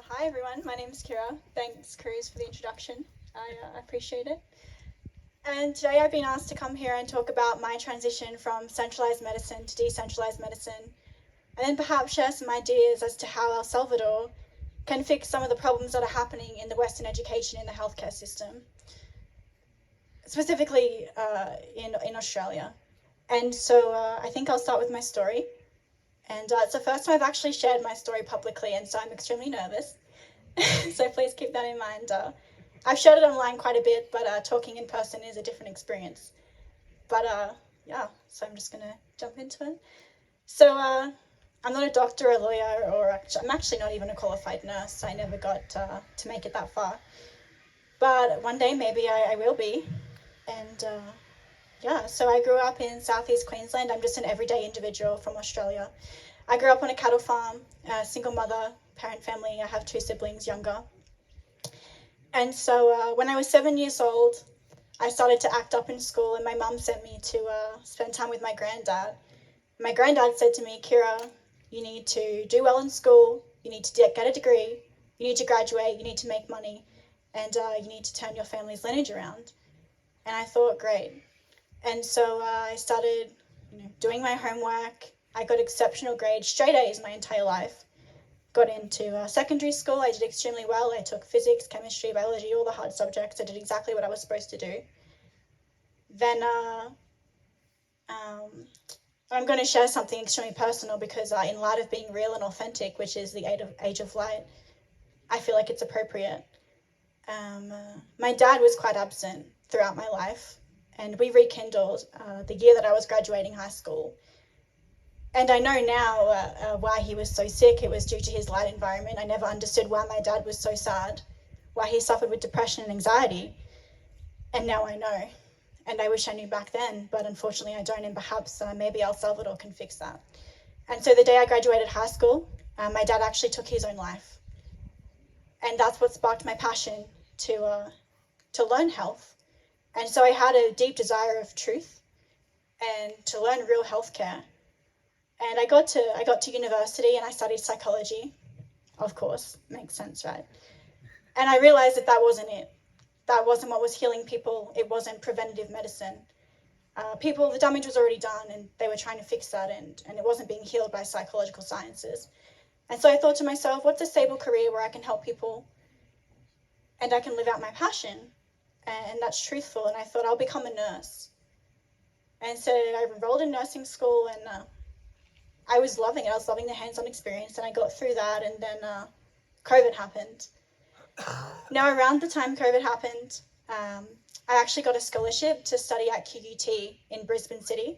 Hi everyone, my name is Kiera. Thanks, Cruz, for the introduction. I appreciate it. And today I've been asked to come here and talk about my transition from centralized medicine to decentralized medicine, and then perhaps share some ideas as to how El Salvador can fix some of the problems that are happening in the Western education in the healthcare system, specifically in Australia. And so I think I'll start with my story. And it's the first time I've actually shared my story publicly, and so I'm extremely nervous. So please keep that in mind. I've shared it online quite a bit, but talking in person is a different experience. But yeah, so I'm just going to jump into it. So I'm not a doctor or a lawyer, or I'm actually not even a qualified nurse. I never got to make it that far. But one day maybe I will be. And yeah, so I grew up in southeast Queensland. I'm just an everyday individual from Australia. I grew up on a cattle farm, single mother, parent family. I have two siblings younger. And so when I was 7 years old, I started to act up in school, and my mum sent me to spend time with my granddad. My granddad said to me, Kiera, you need to do well in school, you need to get a degree, you need to graduate, you need to make money, and you need to turn your family's lineage around. And I thought, great. And so I started doing my homework. I got exceptional grades, straight A's my entire life. Got into secondary school. I did extremely well. I took physics, chemistry, biology, all the hard subjects. I did exactly what I was supposed to do. Then I'm going to share something extremely personal because in light of being real and authentic, which is the age of light, I feel like it's appropriate. My dad was quite absent throughout my life, and we rekindled the year that I was graduating high school. And I know now why he was so sick. It was due to his light environment. I never understood why my dad was so sad, why he suffered with depression and anxiety. And now I know. And I wish I knew back then, but unfortunately I don't, and perhaps maybe El Salvador can fix that. And so the day I graduated high school, my dad actually took his own life. And that's what sparked my passion to learn health. And so I had a deep desire of truth and to learn real healthcare. And I got to university and I studied psychology. Of course, makes sense, right? And I realized that wasn't it. That wasn't what was healing people. It wasn't preventative medicine. The damage was already done, and they were trying to fix that, and it wasn't being healed by psychological sciences. And so I thought to myself, what's a stable career where I can help people and I can live out my passion, and that's truthful? And I thought I'll become a nurse. And so I enrolled in nursing school, and I was loving it. I was loving the hands-on experience, and I got through that, and then COVID happened. Now, around the time COVID happened, I actually got a scholarship to study at QUT in Brisbane City.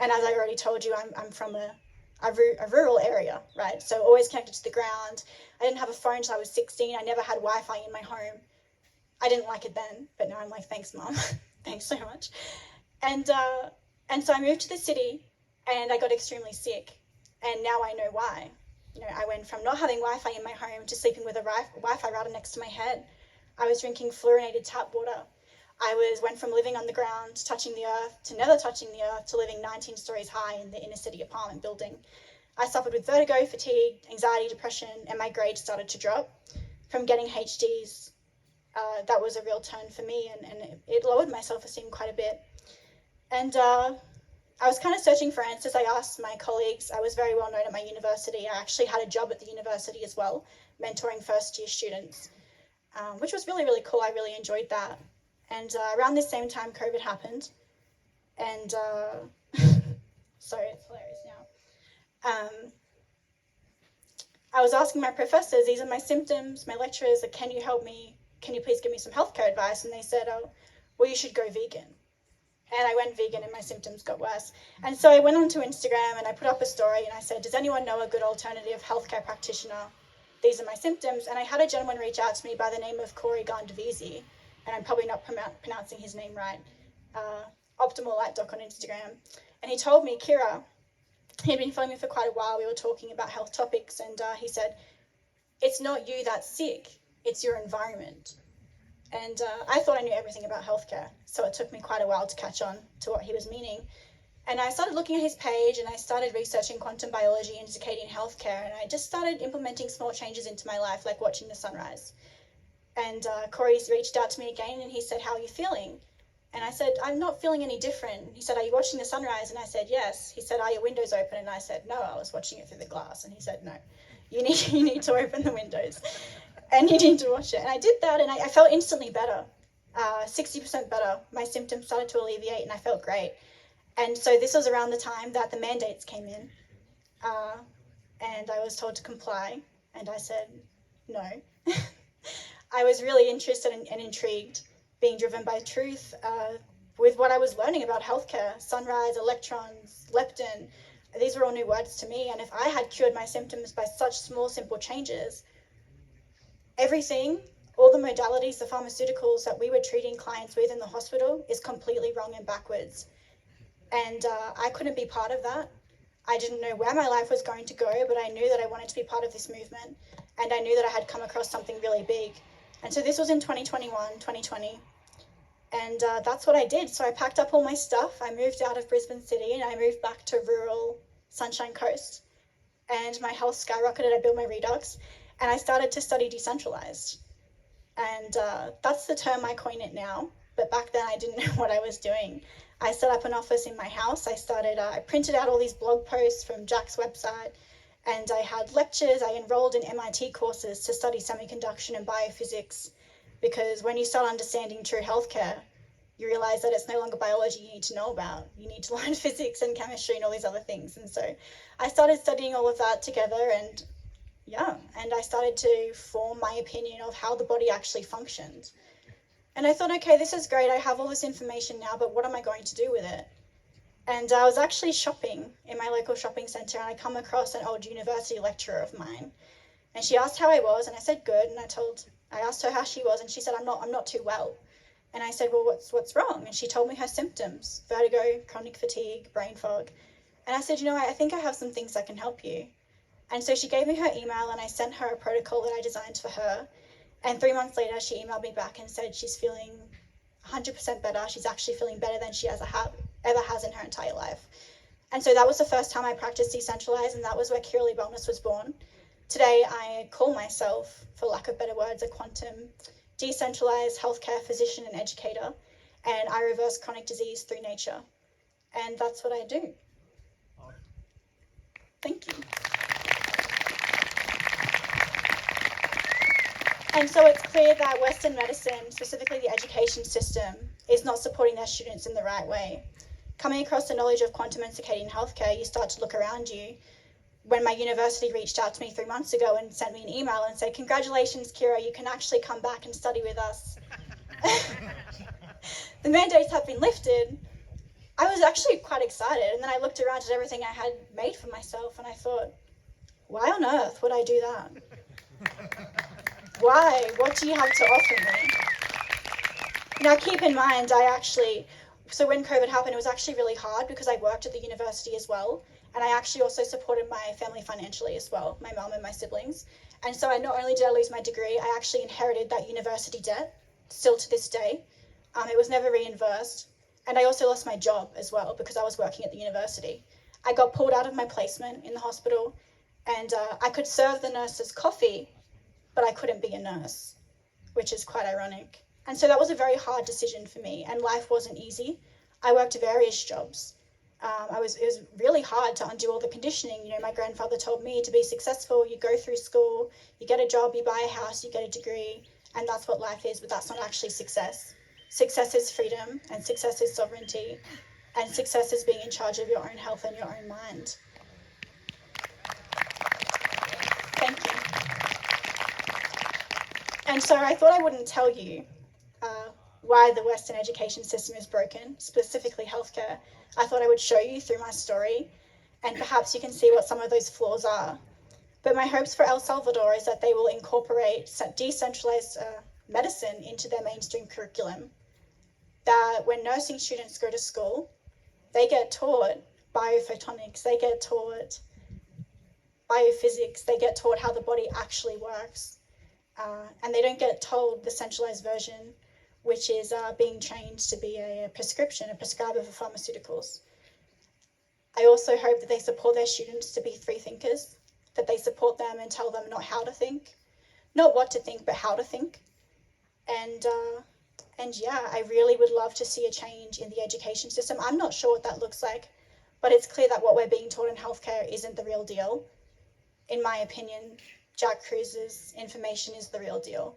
And as I already told you, I'm from a rural area, right? So always connected to the ground. I didn't have a phone until I was 16. I never had Wi-Fi in my home. I didn't like it then, but now I'm like, thanks, Mom. Thanks so much. And so I moved to the city, and I got extremely sick. And now I know why. I went from not having Wi-Fi in my home to sleeping with a Wi-Fi router next to my head. I was drinking fluorinated tap water. I went from living on the ground, touching the earth, to never touching the earth, to living 19 stories high in the inner city apartment building. I suffered with vertigo, fatigue, anxiety, depression, and my grades started to drop. From getting HDs, that was a real turn for me, and it lowered my self-esteem quite a bit. And I was kind of searching for answers. I asked my colleagues. I was very well known at my university. I actually had a job at the university as well, mentoring first-year students, which was really, really cool. I really enjoyed that. And around this same time, COVID happened. And sorry, it's hilarious now. I was asking my professors, these are my symptoms, my lecturers, can you help me? Can you please give me some healthcare advice? And they said, oh, well, you should go vegan. And I went vegan and my symptoms got worse. And so I went onto Instagram and I put up a story and I said, does anyone know a good alternative healthcare practitioner? These are my symptoms. And I had a gentleman reach out to me by the name of Corey Gandavisi, and I'm probably not pronouncing his name right, Optimal Light Doc on Instagram. And he told me, Kiera, he'd been following me for quite a while. We were talking about health topics, and he said, it's not you that's sick, it's your environment. And I thought I knew everything about healthcare, so it took me quite a while to catch on to what he was meaning. And I started looking at his page and I started researching quantum biology and circadian healthcare, and I just started implementing small changes into my life, like watching the sunrise. And Corey's reached out to me again and he said, "How are you feeling?" And I said, "I'm not feeling any different." He said, "Are you watching the sunrise?" And I said, "Yes." He said, "Are your windows open?" And I said, "No, I was watching it through the glass." And he said, "No, you need to open the windows and you need to watch it." And I did that and I felt instantly better, 60% better. My symptoms started to alleviate and I felt great. And so this was around the time that the mandates came in, and I was told to comply, and I said no. I was really interested and intrigued, being driven by truth, with what I was learning about healthcare, sunrise, electrons, leptin. These were all new words to me, and if I had cured my symptoms by such small, simple changes, everything, all the modalities, the pharmaceuticals that we were treating clients with in the hospital is completely wrong and backwards. And I couldn't be part of that. I didn't know where my life was going to go, but I knew that I wanted to be part of this movement, and I knew that I had come across something really big. And so this was in 2020, and that's what I did. So I packed up all my stuff, I moved out of Brisbane City, and I moved back to rural Sunshine Coast, and my health skyrocketed. I built my redox, and I started to study decentralized. And that's the term I coin it now, but back then I didn't know what I was doing. I set up an office in my house. I printed out all these blog posts from Jack's website, and I had lectures. I enrolled in MIT courses to study semiconduction and biophysics, because when you start understanding true healthcare, you realize that it's no longer biology you need to know about. You need to learn physics and chemistry and all these other things. And so I started studying all of that together, and I started to form my opinion of how the body actually functioned. And I thought, okay, this is great. I have all this information now, but what am I going to do with it? And I was actually shopping in my local shopping centre, and I come across an old university lecturer of mine. And she asked how I was, and I said good. And I asked her how she was, and she said, I'm not too well. And I said, well, what's wrong? And she told me her symptoms: vertigo, chronic fatigue, brain fog. And I said, I think I have some things that can help you. And so she gave me her email, and I sent her a protocol that I designed for her. And 3 months later, she emailed me back and said she's feeling 100% better. She's actually feeling better than she ever has in her entire life. And so that was the first time I practiced decentralized, and that was where Kiera Lea Wellness was born. Today, I call myself, for lack of better words, a quantum decentralized healthcare physician and educator, and I reverse chronic disease through nature. And that's what I do. Thank you. And so it's clear that Western medicine, specifically the education system, is not supporting their students in the right way. Coming across the knowledge of quantum and circadian healthcare, you start to look around you. When my university reached out to me 3 months ago and sent me an email and said, "Congratulations, Kiera, you can actually come back and study with us." The mandates have been lifted. I was actually quite excited, and then I looked around at everything I had made for myself, and I thought, why on earth would I do that? Why? What do you have to offer me? Now, keep in mind, so when COVID happened, it was actually really hard because I worked at the university as well. And I actually also supported my family financially as well, my mum and my siblings. And so not only did I lose my degree, I actually inherited that university debt, still to this day. It was never reimbursed. And I also lost my job as well because I was working at the university. I got pulled out of my placement in the hospital, and I could serve the nurses coffee, but I couldn't be a nurse, which is quite ironic. And so that was a very hard decision for me, and life wasn't easy. I worked various jobs. It was really hard to undo all the conditioning. My grandfather told me to be successful, you go through school, you get a job, you buy a house, you get a degree, and that's what life is, but that's not actually success. Success is freedom, and success is sovereignty, and success is being in charge of your own health and your own mind. Thank you. And so I thought I wouldn't tell you why the Western education system is broken, specifically healthcare. I thought I would show you through my story, and perhaps you can see what some of those flaws are. But my hopes for El Salvador is that they will incorporate decentralized medicine into their mainstream curriculum. That when nursing students go to school, they get taught biophotonics, they get taught biophysics, they get taught how the body actually works. And they don't get told the centralized version, which is being trained to be a prescriber for pharmaceuticals. I also hope that they support their students to be free thinkers, that they support them and tell them not how to think, not what to think, but how to think. And yeah, I really would love to see a change in the education system. I'm not sure what that looks like, but it's clear that what we're being taught in healthcare isn't the real deal. In my opinion, Jack Kruse's information is the real deal.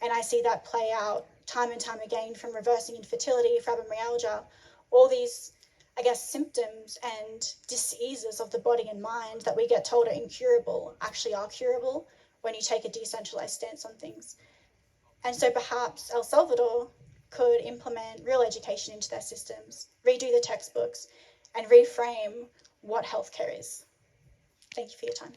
And I see that play out time and time again, from reversing infertility, fibromyalgia, all these, I guess, symptoms and diseases of the body and mind that we get told are incurable actually are curable when you take a decentralized stance on things. And so perhaps El Salvador could implement real education into their systems, redo the textbooks, and reframe what healthcare is. Thank you for your time.